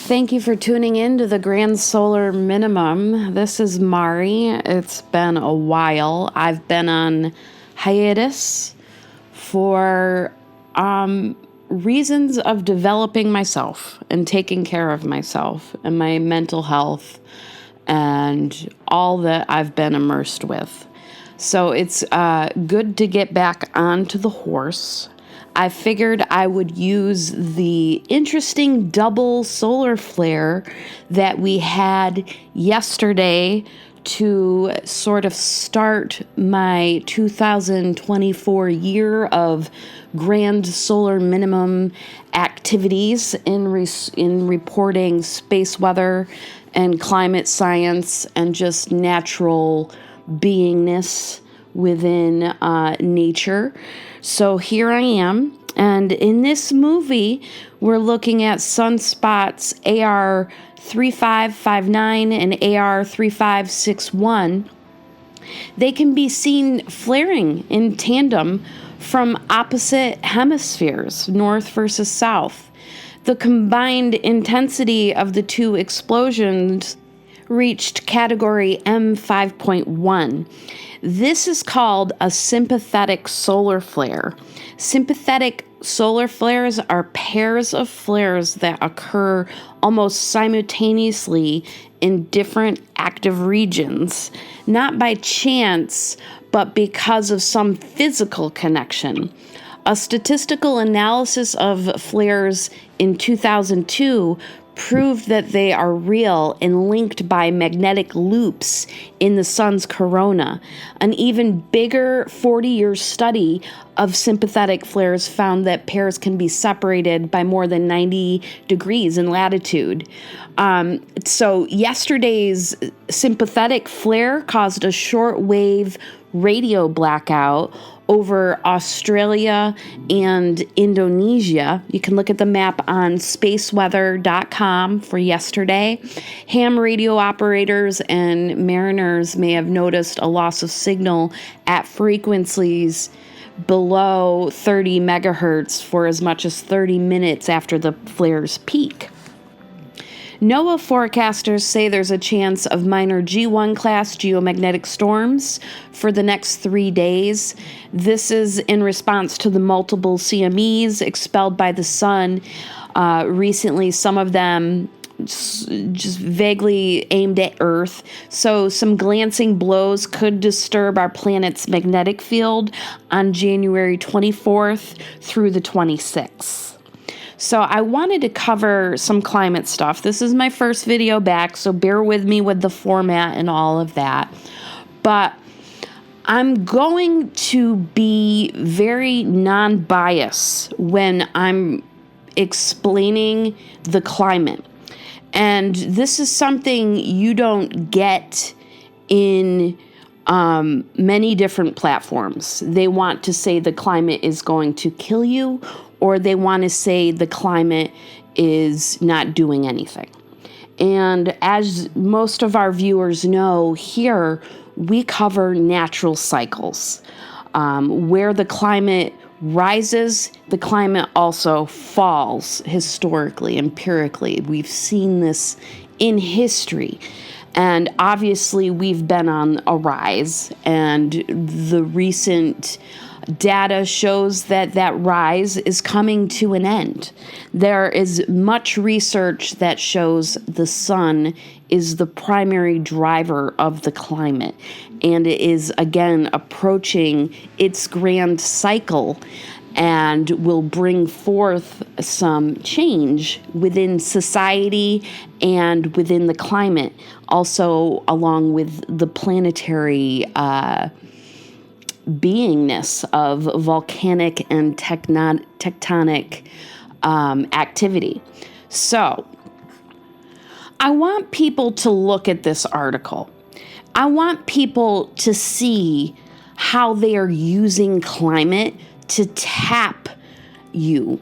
Thank you for tuning in to the Grand Solar Minimum. This is Mari. It's been a while. I've been on hiatus for reasons of developing myself and taking care of myself and my mental health and all that I've been immersed with. So it's good to get back onto the horse. I figured I would use the interesting double solar flare that we had yesterday to sort of start my 2024 year of grand solar minimum activities in reporting space weather and climate science and just natural beingness within nature. So here I am, and in this movie, we're looking at sunspots AR 3559 and AR 3561. They can be seen flaring in tandem from opposite hemispheres, north versus south. The combined intensity of the two explosions reached category M5.1. This is called a sympathetic solar flare. Sympathetic solar flares are pairs of flares that occur almost simultaneously in different active regions, not by chance, but because of some physical connection. A statistical analysis of flares in 2002 proved that they are real and linked by magnetic loops in the sun's corona. An even bigger 40-year study of sympathetic flares found that pairs can be separated by more than 90 degrees in latitude. So yesterday's sympathetic flare caused a shortwave radio blackout over Australia and Indonesia. You can look at the map on spaceweather.com for yesterday. Ham radio operators and mariners may have noticed a loss of signal at frequencies below 30 megahertz for as much as 30 minutes after the flare's peak. NOAA forecasters say there's a chance of minor G1 class geomagnetic storms for the next 3 days. This is in response to the multiple CMEs expelled by the sun recently, some of them just vaguely aimed at Earth. So some glancing blows could disturb our planet's magnetic field on January 24th through the 26th. So I wanted to cover some climate stuff. This is my first video back, so bear with me with the format and all of that. But I'm going to be very non-biased when I'm explaining the climate. And this is something you don't get in many different platforms. They want to say the climate is going to kill you, or they want to say the climate is not doing anything. And as most of our viewers know, here we cover natural cycles. Where the climate rises, the climate also falls historically, empirically. We've seen this in history. And obviously we've been on a rise, and the recent data shows that that rise is coming to an end. There is much research that shows the sun is the primary driver of the climate, and it is again approaching its grand cycle and will bring forth some change within society and within the climate, also along with the planetary beingness of volcanic and tectonic activity. So I want people to look at this article. I want people to see how they are using climate to tap you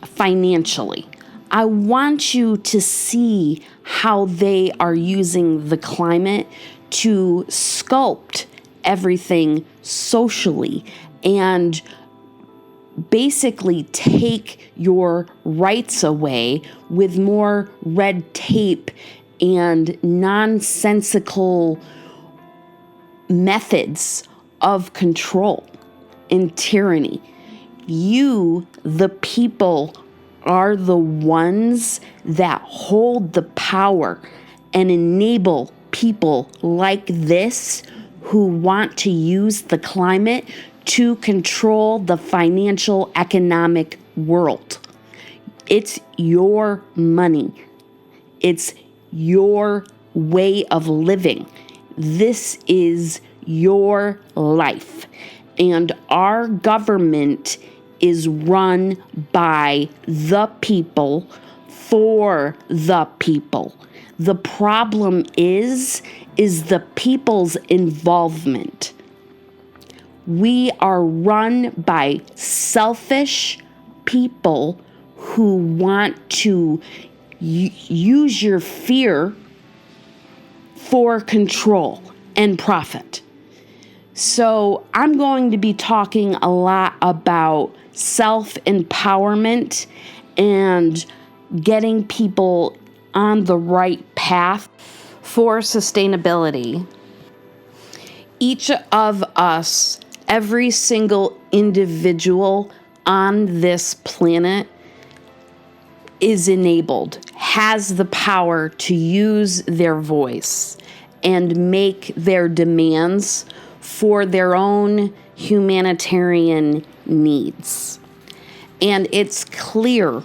financially. I want you to see how they are using the climate to sculpt everything socially and basically take your rights away with more red tape and nonsensical methods of control and tyranny. You, the people, are the ones that hold the power and enable people like this who want to use the climate to control the financial economic world. It's your money. It's your way of living. This is your life. And our government is run by the people for the people. The problem is the people's involvement. We are run by selfish people who want to use your fear for control and profit. So I'm going to be talking a lot about self-empowerment and getting people on the right path for sustainability. Each of us, every single individual on this planet is enabled, has the power to use their voice and make their demands for their own humanitarian needs. And it's clear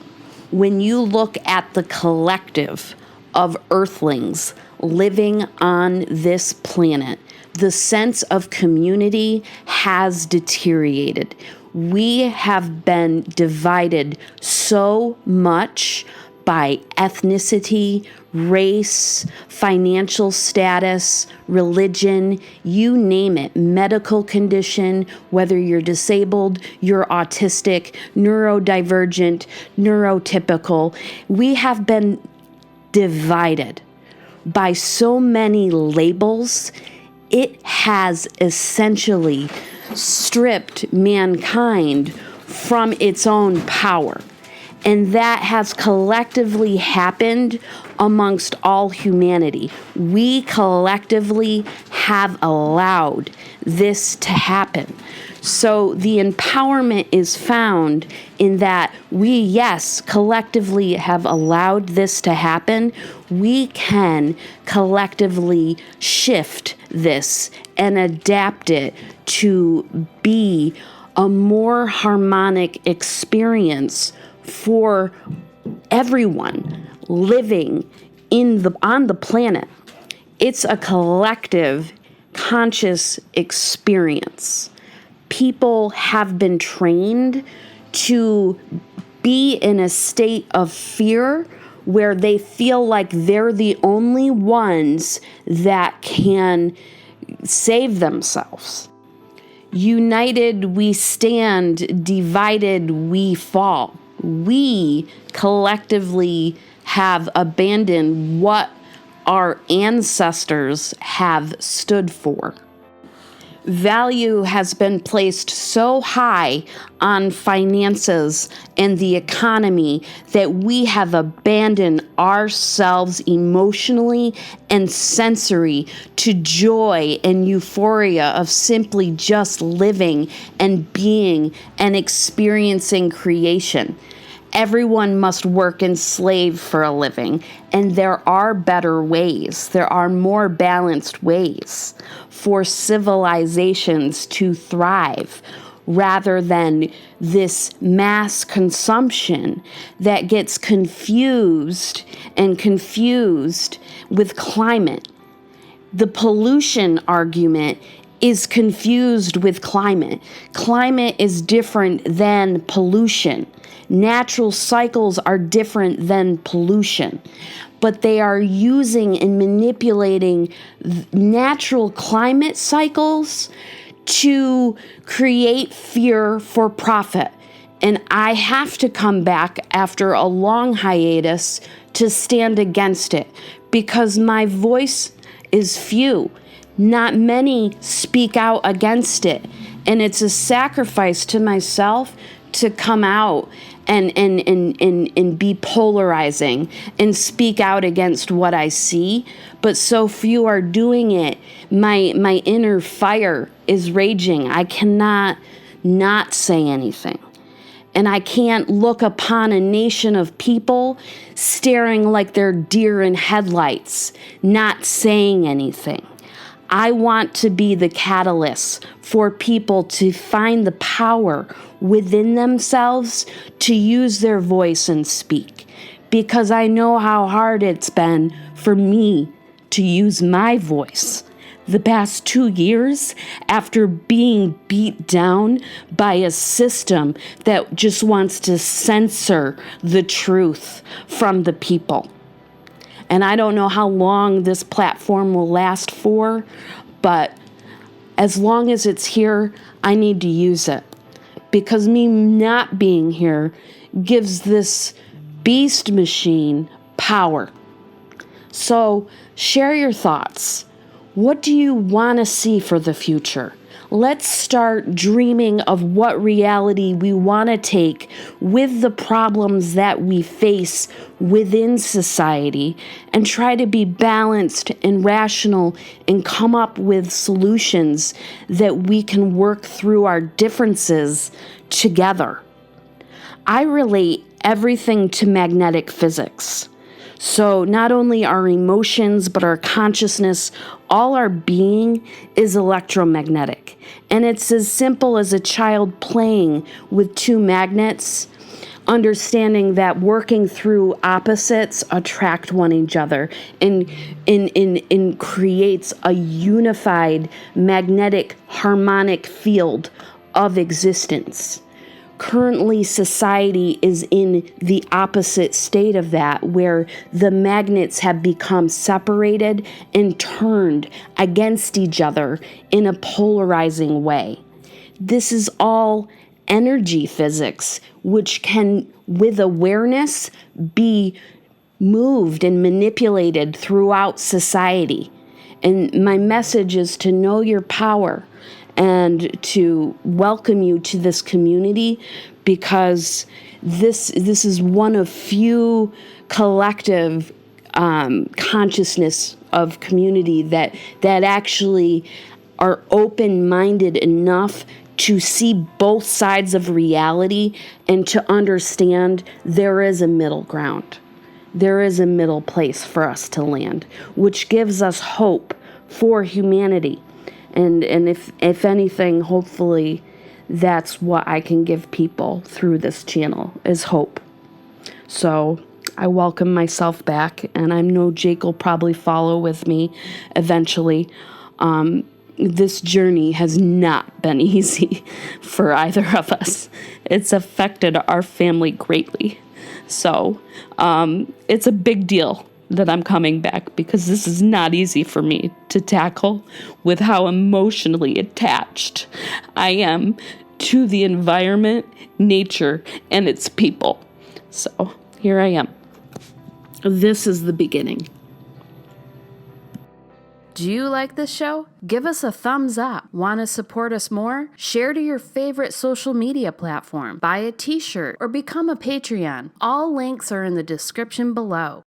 when you look at the collective of Earthlings living on this planet, the sense of community has deteriorated. We have been divided so much by ethnicity, race, financial status, religion, you name it, medical condition, whether you're disabled, you're autistic, neurodivergent, neurotypical. We have been divided by so many labels. It has essentially stripped mankind from its own power. And that has collectively happened amongst all humanity. We collectively have allowed this to happen. So the empowerment is found in that we, yes, collectively have allowed this to happen. We can collectively shift this and adapt it to be a more harmonic experience for everyone living on the planet. It's a collective conscious experience. People have been trained to be in a state of fear where they feel like they're the only ones that can save themselves. United we stand, divided we fall. We collectively have abandoned what our ancestors have stood for. Value has been placed so high on finances and the economy that we have abandoned ourselves emotionally and sensory to joy and euphoria of simply just living and being and experiencing creation. Everyone must work and slave for a living, and there are better ways. There are more balanced ways for civilizations to thrive rather than this mass consumption that gets confused with climate. The pollution argument is confused with climate. Climate is different than pollution. Natural cycles are different than pollution, but they are using and manipulating natural climate cycles to create fear for profit. And I have to come back after a long hiatus to stand against it because my voice is few. Not many speak out against it. And it's a sacrifice to myself to come out and be polarizing and speak out against what I see, but so few are doing it. My inner fire is raging. I cannot not say anything. And I can't look upon a nation of people staring like they're deer in headlights, not saying anything. I want to be the catalyst for people to find the power within themselves to use their voice and speak. Because I know how hard it's been for me to use my voice. The past 2 years, after being beat down by a system that just wants to censor the truth from the people. And I don't know how long this platform will last for, but as long as it's here, I need to use it. Because me not being here gives this beast machine power. So share your thoughts. What do you want to see for the future? Let's start dreaming of what reality we want to take with the problems that we face within society and try to be balanced and rational and come up with solutions that we can work through our differences together. I relate everything to magnetic physics. So not only our emotions, but our consciousness, all our being is electromagnetic. And it's as simple as a child playing with two magnets, understanding that working through opposites attract one each other and creates a unified magnetic harmonic field of existence. Currently, society is in the opposite state of that, where the magnets have become separated and turned against each other in a polarizing way. This is all energy physics, which can, with awareness, be moved and manipulated throughout society. And my message is to know your power and to welcome you to this community, because this is one of few collective consciousness of community that actually are open-minded enough to see both sides of reality and to understand there is a middle ground. There is a middle place for us to land, which gives us hope for humanity. And if anything, hopefully that's what I can give people through this channel, is hope. So I welcome myself back, and I know Jake will probably follow with me eventually. This journey has not been easy for either of us. It's affected our family greatly. So it's a big deal that I'm coming back, because this is not easy for me to tackle with how emotionally attached I am to the environment, nature, and its people. So here I am. This is the beginning. Do you like this show? Give us a thumbs up. Want to support us more? Share to your favorite social media platform. Buy a t-shirt or become a Patreon. All links are in the description below.